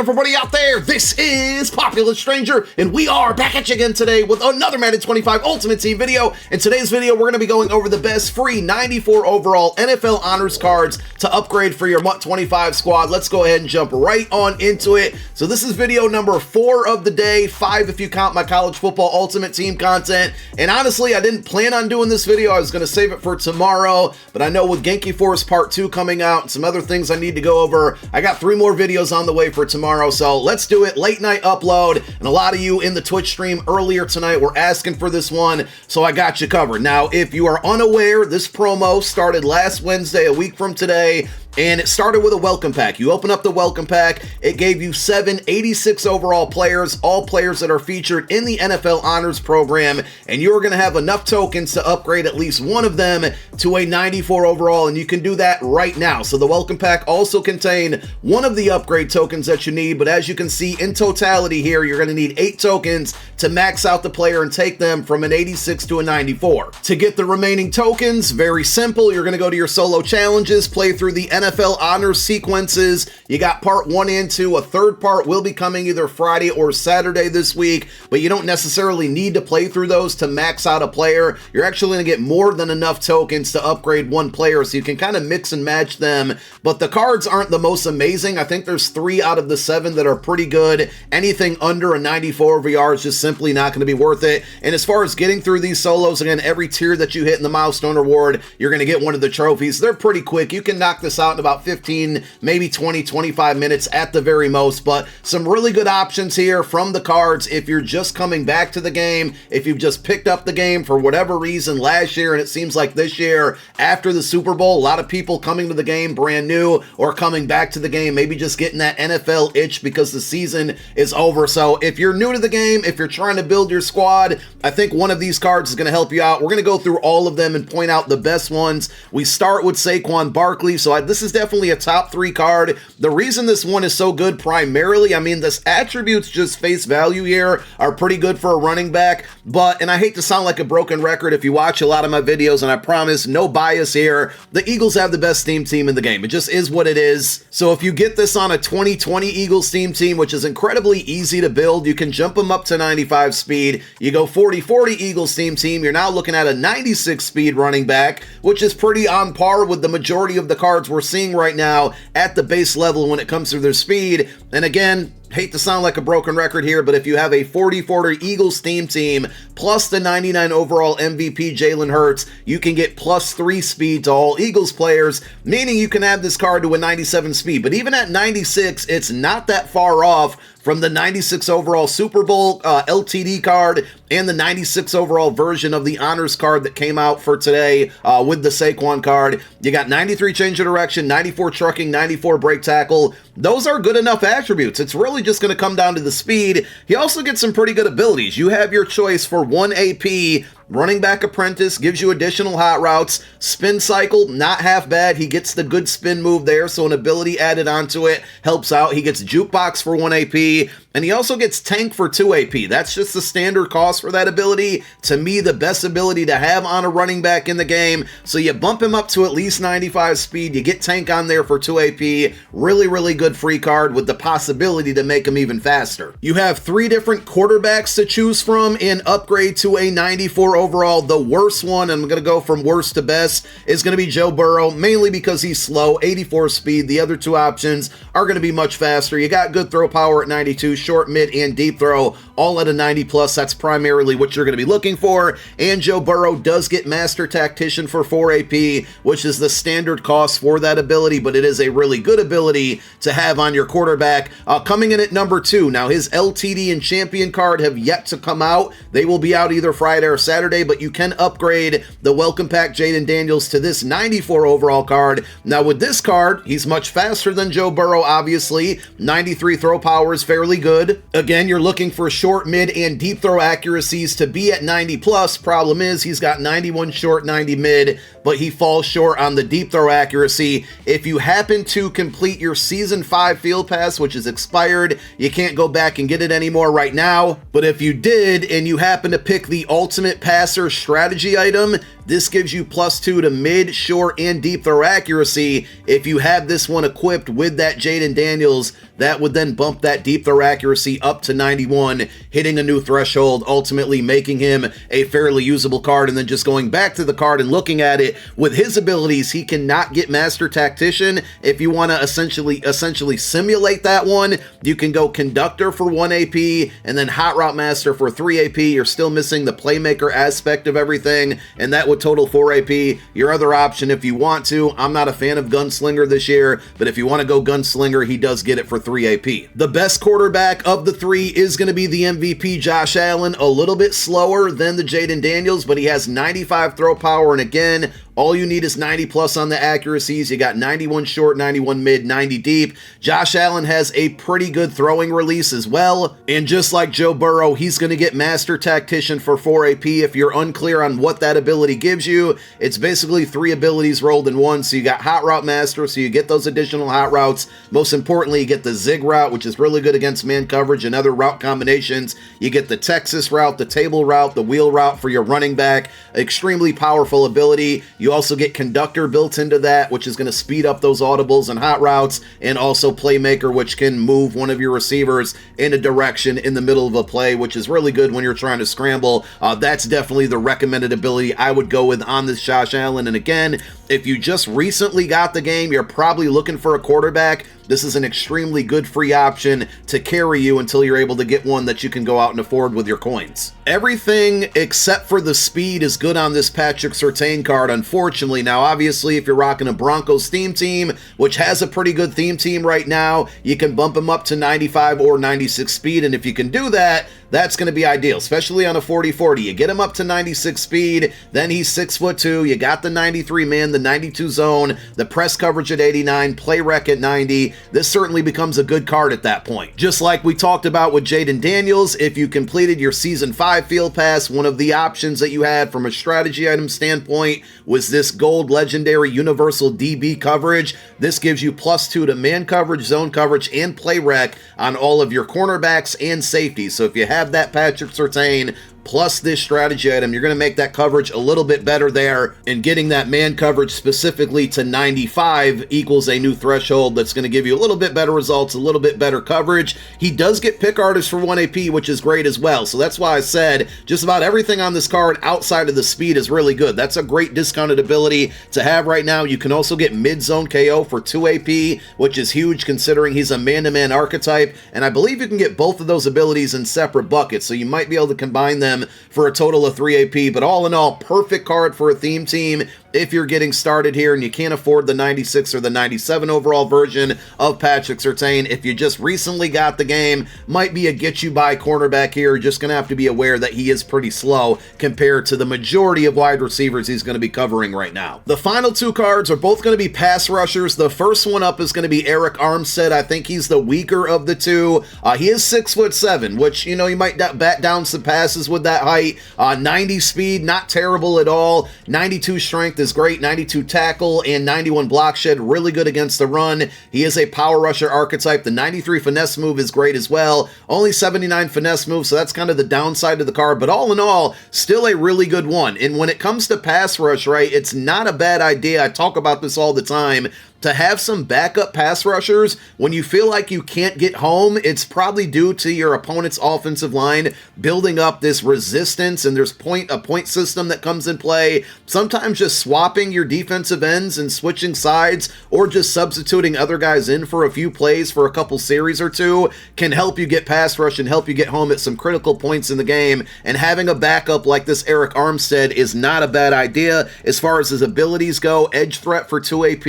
everybody out there? This is Popular Stranger, and we are back at you again today with another Madden 25 Ultimate Team video. In today's video, we're going to be going over the best free 94 overall NFL honors cards to upgrade for your MUT 25 squad. Let's go ahead and jump right on into it. So this is video number 4 of the day, 5 if you count my college football Ultimate Team content. And honestly, I didn't plan on doing this video. I was going to save it for tomorrow, but I know with Genki Force Part 2 coming out and some other things I need to go over, I got 3 more videos on the way for tomorrow, so let's do it. Late night upload, and a lot of you in the Twitch stream earlier tonight were asking for this one, so I got you covered. Now, if you are unaware, this promo started last Wednesday, a week from today, and it started with a welcome pack. You open up the welcome pack, it gave you 7 86 overall players, all players that are featured in the NFL Honors Program, and you're going to have enough tokens to upgrade at least one of them to a 94 overall, and you can do that right now. So the welcome pack also contained one of the upgrade tokens that you need, but as you can see in totality here, you're going to need 8 tokens to max out the player and take them from an 86 to a 94. To get the remaining tokens, very simple. You're going to go to your solo challenges, play through the NFL Honors sequences. You got part 1 and 2. A third part will be coming either Friday or Saturday this week, but you don't necessarily need to play through those to max out a player. You're actually going to get more than enough tokens to upgrade one player, so you can kind of mix and match them. But the cards aren't the most amazing. I think there's 3 out of the 7 that are pretty good. Anything under a 94 OVR is just simply not going to be worth it. And as far as getting through these solos, again, every tier that you hit in the milestone reward, you're going to get one of the trophies. They're pretty quick. You can knock this out in about 15, maybe 20, 25 minutes at the very most, but some really good options here from the cards if you're just coming back to the game, if you've just picked up the game for whatever reason last year, and it seems like this year after the Super Bowl, a lot of people coming to the game brand new or coming back to the game, maybe just getting that NFL itch because the season is over. So if you're new to the game, if you're trying to build your squad, I think one of these cards is going to help you out. We're going to go through all of them and point out the best ones. We start with Saquon Barkley. So this is definitely a top 3 card. The reason this one is so good primarily, I mean, this attributes just face value here are pretty good for a running back, but, and I hate to sound like a broken record if you watch a lot of my videos, and I promise no bias here, the Eagles have the best team in the game. It just is what it is. So if you get this on a 2020 Eagles team, which is incredibly easy to build, you can jump them up to 95 speed. You go 40-40 Eagles team, you're now looking at a 96 speed running back, which is pretty on par with the majority of the cards we're seeing right now at the base level when it comes to their speed. And again, hate to sound like a broken record here, but if you have a 40-40 Eagles team plus the 99 overall MVP Jalen Hurts, you can get +3 speed to all Eagles players, meaning you can add this card to a 97 speed. But even at 96, it's not that far off from the 96 overall Super Bowl LTD card and the 96 overall version of the honors card that came out for today with the Saquon card. You got 93 change of direction, 94 trucking, 94 break tackle. Those are good enough attributes. It's really just going to come down to the speed. He also gets some pretty good abilities. You have your choice for 1 AP. Running back apprentice gives you additional hot routes. Spin cycle, not half bad. He gets the good spin move there, so an ability added onto it helps out. He gets jukebox for 1 AP, and he also gets tank for 2 AP. That's just the standard cost for that ability. To me, the best ability to have on a running back in the game. So you bump him up to at least 95 speed. You get tank on there for 2 AP. Really, really good free card with the possibility to make him even faster. You have 3 different quarterbacks to choose from in upgrade to a 94 overall. The worst one, and I'm going to go from worst to best, is going to be Joe Burrow, mainly because he's slow, 84 speed. The other 2 options are going to be much faster. You got good throw power at 92, short, mid, and deep throw, all at a 90 plus. That's primarily what you're going to be looking for. And Joe Burrow does get Master Tactician for 4 AP, which is the standard cost for that ability, but it is a really good ability to have on your quarterback. Coming in at number 2, now his LTD and Champion card have yet to come out. They will be out either Friday or Saturday, but you can upgrade the welcome pack Jaden Daniels to this 94 overall card. Now with this card, he's much faster than Joe Burrow, obviously. 93 throw power is fairly good. Again, you're looking for short, mid, and deep throw accuracies to be at 90 plus. Problem is, he's got 91 short, 90 mid, but he falls short on the deep throw accuracy. If you happen to complete your Season 5 Field Pass, which is expired, you can't go back and get it anymore right now. But if you did, and you happen to pick the Ultimate Passer strategy item, This gives you +2 to mid, short, and deep throw accuracy. If you have this one equipped with that Jaden Daniels, that would then bump that deep throw accuracy up to 91, hitting a new threshold, ultimately making him a fairly usable card. And then just going back to the card and looking at it, with his abilities, he cannot get Master Tactician. If you want to essentially simulate that one, you can go Conductor for 1 AP, and then Hot Route Master for 3 AP. You're still missing the Playmaker aspect of everything, and that would total 4 AP. Your other option, if you want to, I'm not a fan of Gunslinger this year, but if you want to go Gunslinger, he does get it for 3 AP. The best quarterback of the three is going to be the MVP, Josh Allen. A little bit slower than the Jaden Daniels, but he has 95 throw power, and again, all you need is 90 plus on the accuracies. You got 91 short, 91 mid, 90 deep. Josh Allen has a pretty good throwing release as well. And just like Joe Burrow, he's going to get Master Tactician for 4 AP. If you're unclear on what that ability gives you, it's basically 3 abilities rolled in one. So you got Hot Route Master, so you get those additional hot routes. Most importantly, you get the Zig route, which is really good against man coverage and other route combinations. You get the Texas route, the table route, the wheel route for your running back. Extremely powerful ability. You also get Conductor built into that, which is going to speed up those audibles and hot routes, and also Playmaker, which can move one of your receivers in a direction in the middle of a play, which is really good when you're trying to scramble. That's definitely the recommended ability I would go with on this Josh Allen. And again, if you just recently got the game, you're probably looking for a quarterback. This is an extremely good free option to carry you until you're able to get one that you can go out and afford with your coins. Everything except for the speed is good on this Patrick Surtain card, unfortunately. Now, obviously, if you're rocking a Broncos theme team, which has a pretty good theme team right now, you can bump him up to 95 or 96 speed, and if you can do that, that's going to be ideal, especially on a 40-40. You get him up to 96 speed, then he's 6'2". You got the 93 man, the 92 zone, the press coverage at 89, play rec at 90. This certainly becomes a good card at that point. Just like we talked about with Jaden Daniels, if you completed your Season 5 Field Pass, one of the options that you had from a strategy item standpoint was this Gold Legendary Universal DB coverage. This gives you +2 to man coverage, zone coverage, and play rec on all of your cornerbacks and safeties. So if you have that Patrick Surtain plus this strategy item, you're going to make that coverage a little bit better there, and getting that man coverage specifically to 95 equals a new threshold that's going to give you a little bit better results, a little bit better coverage. He does get pick artist for 1 AP, which is great as well. So that's why I said just about everything on this card outside of the speed is really good. That's a great discounted ability to have right now. You can also get mid-zone KO for 2 AP, which is huge considering he's a man-to-man archetype, and I believe you can get both of those abilities in separate buckets, so you might be able to combine them for a total of 3 AP. But all in all, perfect card for a theme team if you're getting started here and you can't afford the 96 or the 97 overall version of Patrick Surtain. If you just recently got the game, might be a get-you-by cornerback here. You're just going to have to be aware that he is pretty slow compared to the majority of wide receivers he's going to be covering right now. The final 2 cards are both going to be pass rushers. The first one up is going to be Eric Armstead. I think he's the weaker of the two. He is 6'7", which, you know, you might bat down some passes with that height. 90 speed, not terrible at all. 92 strength is great. 92 tackle and 91 block shed, really good against the run. He is a power rusher archetype. The 93 finesse move is great as well. Only 79 finesse move, so that's kind of the downside of the card, but all in all, still a really good one. And when it comes to pass rush, right, it's not a bad idea. I talk about this all the time. To have some backup pass rushers when you feel like you can't get home, it's probably due to your opponent's offensive line building up this resistance, and there's a point system that comes in play. Sometimes just swapping your defensive ends and switching sides, or just substituting other guys in for a few plays for a couple series or two, can help you get pass rush and help you get home at some critical points in the game. And having a backup like this Eric Armstead is not a bad idea. As far as his abilities go, edge threat for 2 AP,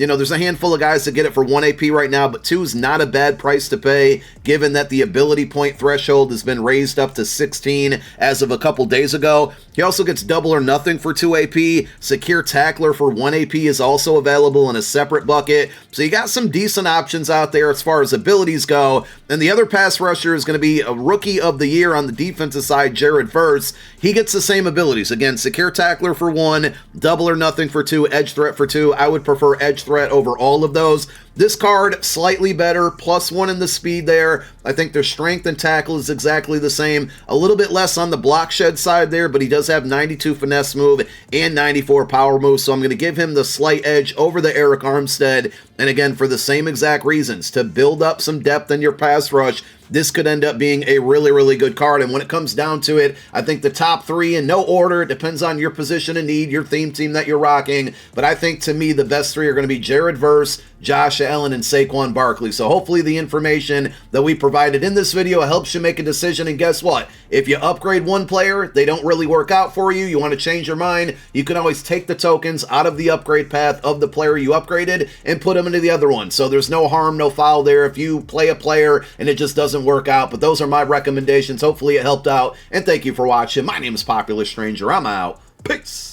you know, there's a handful of guys that get it for 1 AP right now, but 2 is not a bad price to pay, given that the ability point threshold has been raised up to 16 as of a couple days ago. He also gets double or nothing for 2 AP. Secure Tackler for 1 AP is also available in a separate bucket. So you got some decent options out there as far as abilities go. And the other pass rusher is going to be a Rookie of the Year on the defensive side, Jared Verse. He gets the same abilities. Again, Secure Tackler for 1, double or nothing for 2, edge threat for 2. I would prefer edge threat threat over all of those. This card, slightly better, +1 in the speed there. I think their strength and tackle is exactly the same. A little bit less on the block shed side there, but he does have 92 finesse move and 94 power move, so I'm going to give him the slight edge over the Eric Armstead. And again, for the same exact reasons, to build up some depth in your pass rush, this could end up being a really, really good card. And when it comes down to it, I think the top three in no order, it depends on your position and need, your theme team that you're rocking. But I think to me, the best three are going to be Jared Verse, Josh Allen, and Saquon Barkley. So hopefully the information that we provided in this video helps you make a decision. And guess what? If you upgrade one player, they don't really work out for you, you want to change your mind, you can always take the tokens out of the upgrade path of the player you upgraded and put them into the other one. So there's no harm, no foul there if you play a player and it just doesn't work out. But those are my recommendations. Hopefully it helped out. And thank you for watching. My name is Popular Stranger. I'm out. Peace.